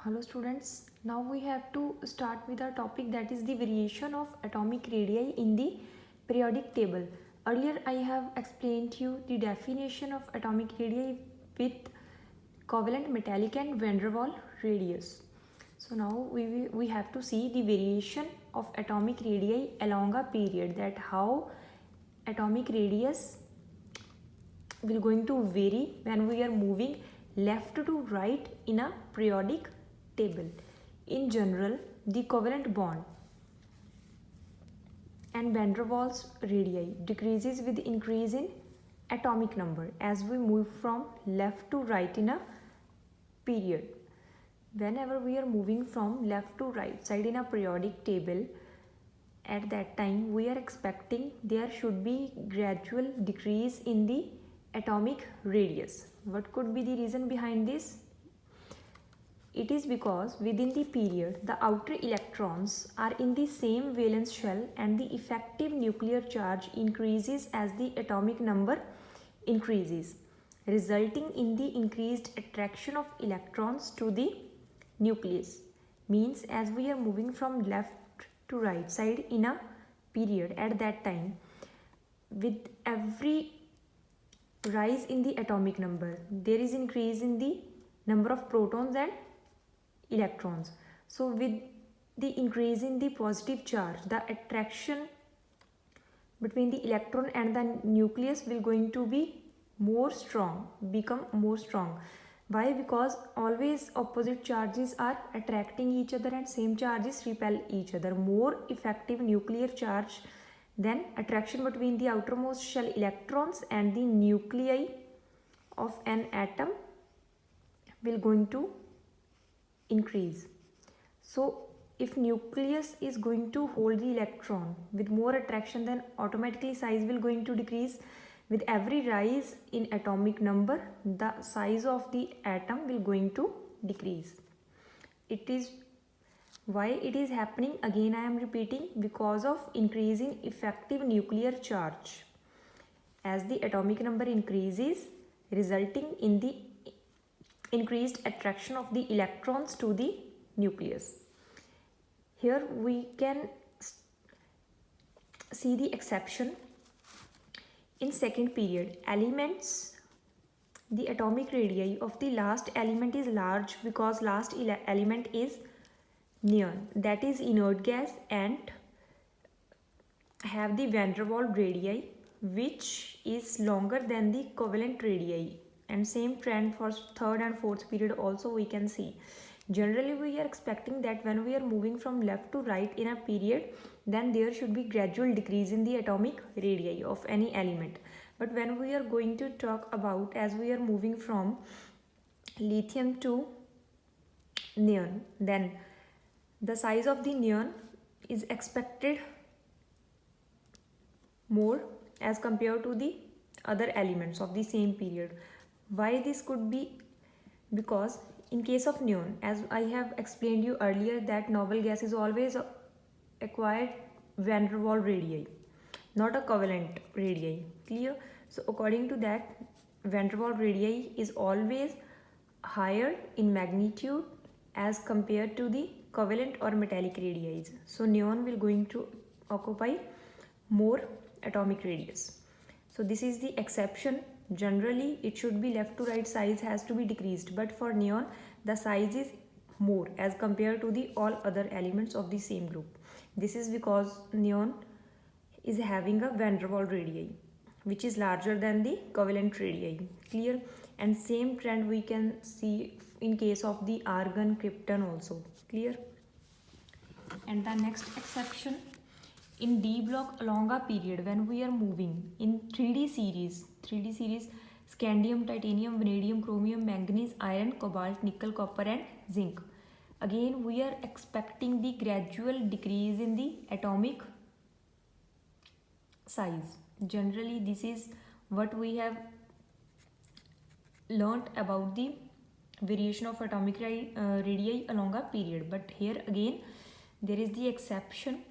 Hello students, now we have to start with our topic, that is the variation of atomic radii in the periodic table. Earlier I have explained to you the definition of atomic radii with covalent, metallic and van der Waals radius. So now we have to see the variation of atomic radii along a period, that how atomic radius will going to vary when we are moving left to right in a periodic table. In general, the covalent bond and van der Waals radii decreases with increase in atomic number as we move from left to right in a period. Whenever we are moving from left to right side in a periodic table, at that time we are expecting there should be gradual decrease in the atomic radius. What could be the reason behind this? It is because within the period the outer electrons are in the same valence shell and the effective nuclear charge increases as the atomic number increases, resulting in the increased attraction of electrons to the nucleus. Means as we are moving from left to right side in a period, at that time with every rise in the atomic number there is increase in the number of protons and electrons. So with the increase in the positive charge, the attraction between the electron and the nucleus will going to be more strong, become more strong. Why? Because always opposite charges are attracting each other and same charges repel each other. More effective nuclear charge than attraction between the outermost shell electrons and the nuclei of an atom will going to increase. So if nucleus is going to hold the electron with more attraction, then automatically size will going to decrease. With every rise in atomic number, the size of the atom will going to decrease. It is why it is happening, again I am repeating, because of increasing effective nuclear charge. As the atomic number increases, resulting in the increased attraction of the electrons to the nucleus. Here we can see the exception. In second period elements, the atomic radii of the last element is large because last element is neon, that is inert gas, and have the van der Waals radii which is longer than the covalent radii, and same trend for third and fourth period also we can see. Generally we are expecting that when we are moving from left to right in a period, then there should be gradual decrease in the atomic radii of any element. But when we are going to talk about, as we are moving from lithium to neon, then the size of the neon is expected more as compared to the other elements of the same period. Why this could be? Because in case of neon, as I have explained you earlier, that noble gas is always acquired van der Waals radii, not a covalent radii. Clear? So according to that, van der Waals radii is always higher in magnitude as compared to the covalent or metallic radii. So neon will going to occupy more atomic radius. So this is the exception. Generally it should be left to right size has to be decreased, but for neon the size is more as compared to the all other elements of the same group. This is because neon is having a van der Waals radii which is larger than the covalent radii. Clear? And same trend we can see in case of the argon, krypton also. Clear? And the next exception, in D block along a period when we are moving in 3D series, scandium, titanium, vanadium, chromium, manganese, iron, cobalt, nickel, copper and zinc. Again we are expecting the gradual decrease in the atomic size. Generally this is what we have learnt about the variation of atomic radii along a period. But here again there is the exception.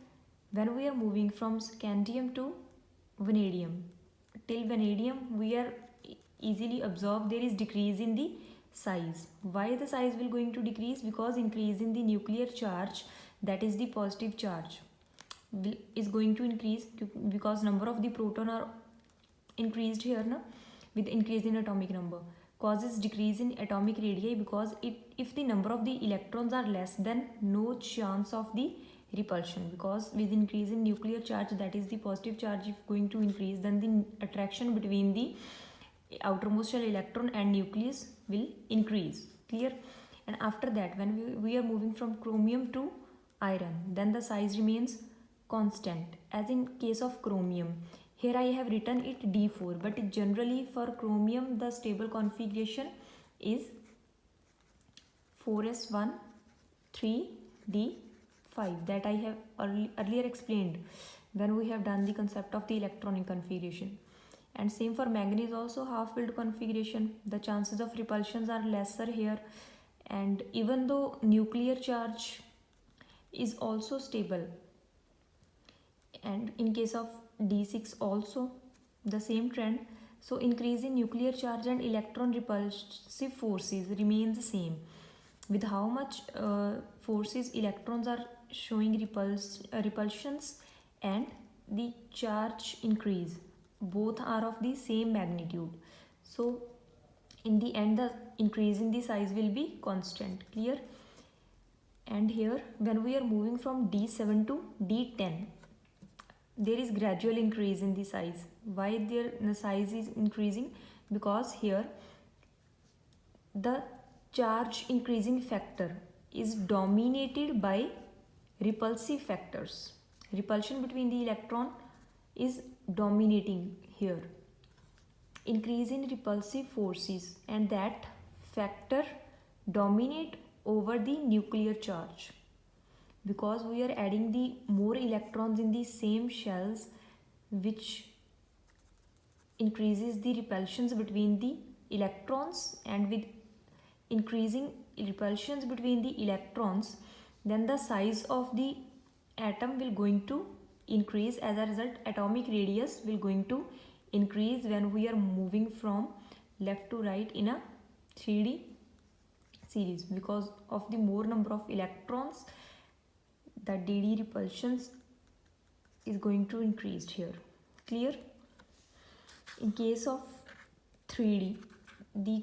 When we are moving from scandium to vanadium, till vanadium we are easily observe there is decrease in the size. Why the size will going to decrease? Because increase in the nuclear charge, that is the positive charge, is going to increase because number of the proton are increased here na, with increase in atomic number, causes decrease in atomic radii because if the number of the electrons are less, then no chance of the repulsion, because with increase in nuclear charge, that is the positive charge, if going to increase, then the attraction between the outermost shell electron and nucleus will increase. Clear? And after that, when we are moving from chromium to iron, then the size remains constant, as in case of chromium. Here I have written it D4, but generally for chromium the stable configuration is 4s1 3d5, that I have earlier explained when we have done the concept of the electronic configuration. And same for manganese also, half filled configuration, the chances of repulsions are lesser here, and even though nuclear charge is also stable, and in case of D6 also the same trend. So increase in nuclear charge and electron repulsive forces remains the same. With how much forces electrons are showing repulsions and the charge increase, both are of the same magnitude. So in the end the increase in the size will be constant. Clear? And here when we are moving from D7 to D10, there is gradual increase in the size. Why the size is increasing? Because here the charge increasing factor is dominated by repulsive factors. Repulsion between the electron is dominating here. Increase in repulsive forces, and that factor dominate over the nuclear charge, because we are adding the more electrons in the same shells, which increases the repulsions between the electrons, and with increasing repulsions between the electrons, then the size of the atom will going to increase. As a result, atomic radius will going to increase when we are moving from left to right in a 3D series. Because of the more number of electrons, the DD repulsions is going to increase here. Clear? In case of 3D, the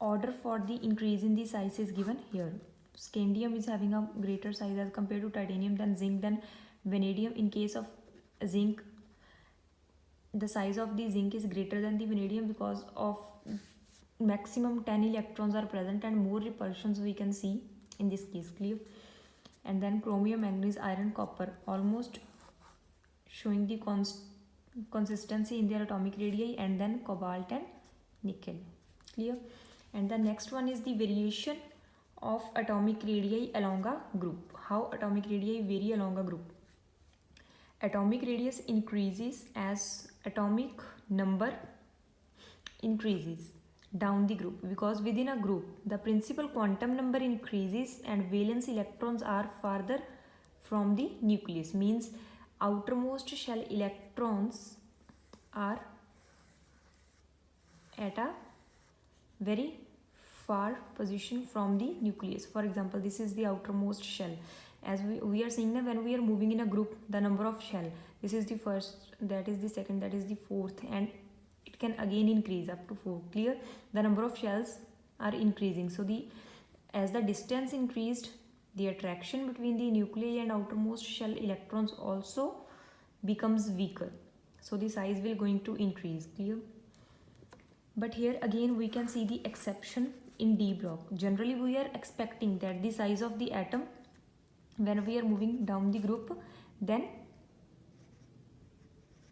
order for the increase in the size is given here. Scandium is having a greater size as compared to titanium, then zinc, then vanadium. In case of zinc, the size of the zinc is greater than the vanadium because of maximum 10 electrons are present and more repulsions we can see in this case. Clear? And then chromium, manganese, iron, copper, almost showing the consistency in their atomic radii, and then cobalt and nickel. Clear? And the next one is the variation of atomic radii along a group. How atomic radii vary along a group? Atomic radius increases as atomic number increases down the group, because within a group the principal quantum number increases and valence electrons are farther from the nucleus, means outermost shell electrons are at a very far position from the nucleus. For example, this is the outermost shell. As we are seeing that when we are moving in a group, the number of shell, this is the first, that is the second, that is the fourth, and it can again increase up to 4. Clear? The number of shells are increasing. So as the distance increased, the attraction between the nuclei and outermost shell electrons also becomes weaker. So the size will going to increase. Clear? But here again we can see the exception in D block. Generally we are expecting that the size of the atom, when we are moving down the group, then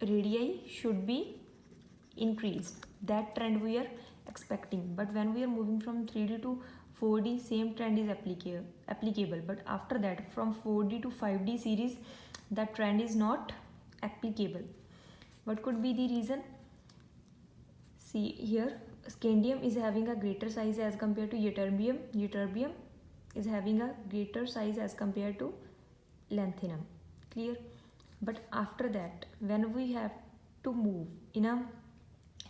radii should be increased. That trend we are expecting. But when we are moving from 3D to 4D, same trend is applicable. But after that, from 4D to 5D series, that trend is not applicable. What could be the reason? See here, scandium is having a greater size as compared to ytterbium. Ytterbium is having a greater size as compared to lanthanum. Clear? But after that, when we have to move in a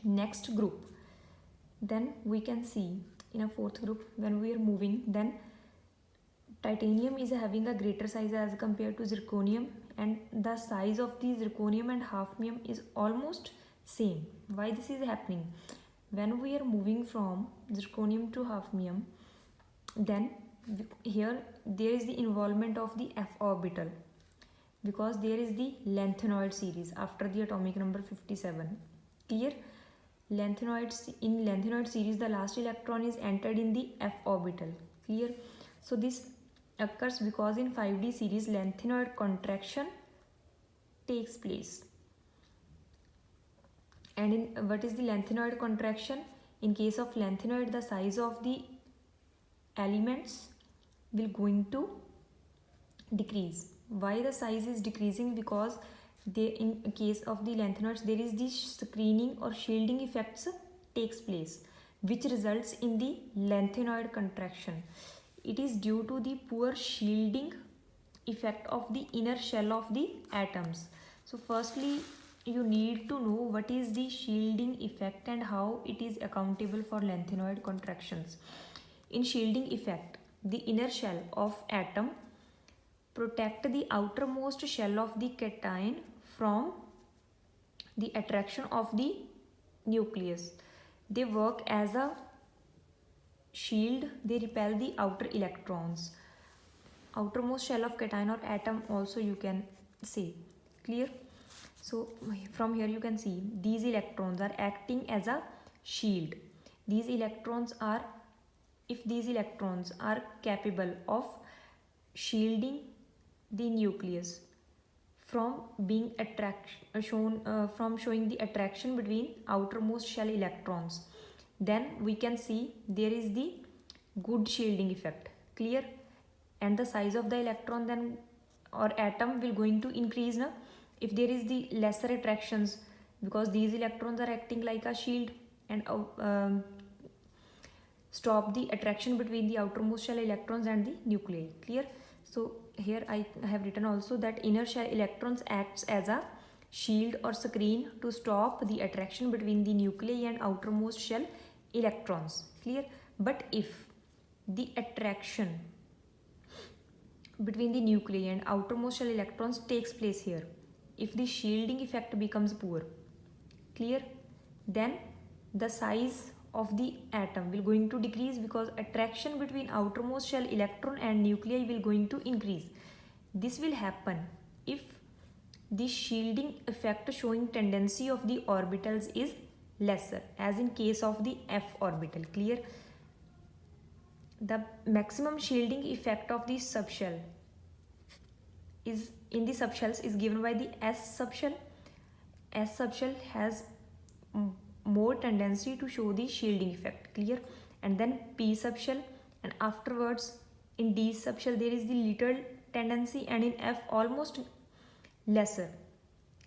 next group, then we can see in a fourth group, when we are moving, then titanium is having a greater size as compared to zirconium, and the size of the zirconium and hafnium is almost same. Why this is happening? When we are moving from zirconium to hafnium, then here there is the involvement of the f orbital, because there is the lanthanoid series after the atomic number 57. Clear? Lanthanoids, in lanthanoid series the last electron is entered in the f orbital. Clear? So this occurs because in 5d series lanthanoid contraction takes place. And in what is the lanthanoid contraction? In case of lanthanoid, the size of the elements will going to decrease. Why the size is decreasing? Because they, in case of the lanthanoids, there is the screening or shielding effects takes place, which results in the lanthanoid contraction. It is due to the poor shielding effect of the inner shell of the atoms. So firstly, you need to know what is the shielding effect and how it is accountable for lanthanoid contractions. In shielding effect, the inner shell of atom protect the outermost shell of the cation from the attraction of the nucleus. They work as a shield, they repel the outer electrons. Outermost shell of cation or atom also you can say. Clear? So from here you can see these electrons are acting as a shield. These electrons are, if these electrons are capable of shielding the nucleus from being showing the attraction between outermost shell electrons, then we can see there is the good shielding effect. Clear? And the size of the electron then or atom will going to increase now if there is the lesser attractions, because these electrons are acting like a shield and stop the attraction between the outermost shell electrons and the nuclei. Clear? So here I have written also that inner shell electrons acts as a shield or screen to stop the attraction between the nuclei and outermost shell electrons. Clear? But if the attraction between the nuclei and outermost shell electrons takes place here, if the shielding effect becomes poor, clear, then the size of the atom will going to decrease, because attraction between outermost shell electron and nuclei will going to increase. This will happen if the shielding effect showing tendency of the orbitals is lesser, as in case of the f orbital. Clear? The maximum shielding effect of the subshell is in the subshells is given by the s subshell. S subshell has more tendency to show the shielding effect. Clear? And then p subshell, and afterwards in d subshell there is the little tendency, and in f almost lesser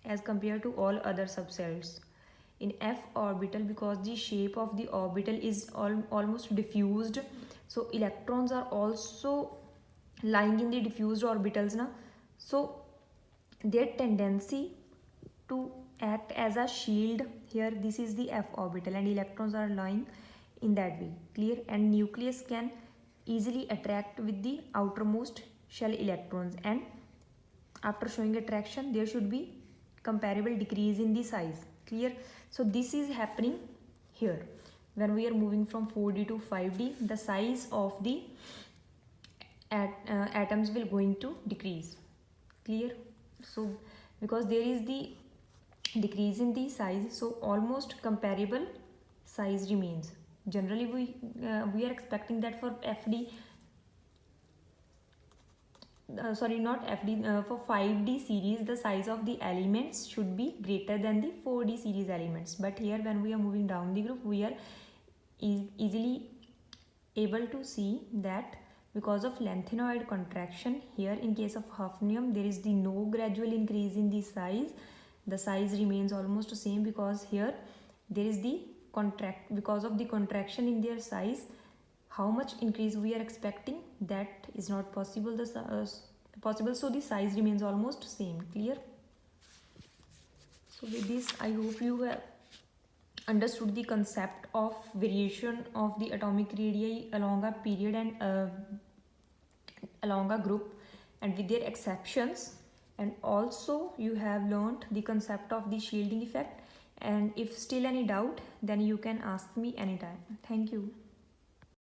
as compared to all other subshells. In f orbital, because the shape of the orbital is almost diffused, so electrons are also lying in the diffused orbitals now, so their tendency to act as a shield here, this is the f orbital, and electrons are lying in that way. Clear? And nucleus can easily attract with the outermost shell electrons, and after showing attraction there should be comparable decrease in the size. Clear? So this is happening here. When we are moving from 4d to 5d, the size of the atoms will going to decrease. Clear? So because there is the decrease in the size, so almost comparable size remains. Generally we are expecting that for fd for 5d series the size of the elements should be greater than the 4d series elements, but here when we are moving down the group we are easily able to see that because of lanthanoid contraction, here in case of hafnium there is the no gradual increase in the size remains almost the same, because here there is the because of the contraction in their size. How much increase we are expecting, that is not possible, so the size remains almost same. Clear? So with this I hope you have understood the concept of variation of the atomic radii along a period and along a group and with their exceptions, and also you have learned the concept of the shielding effect. And if still any doubt, then you can ask me anytime. Thank you.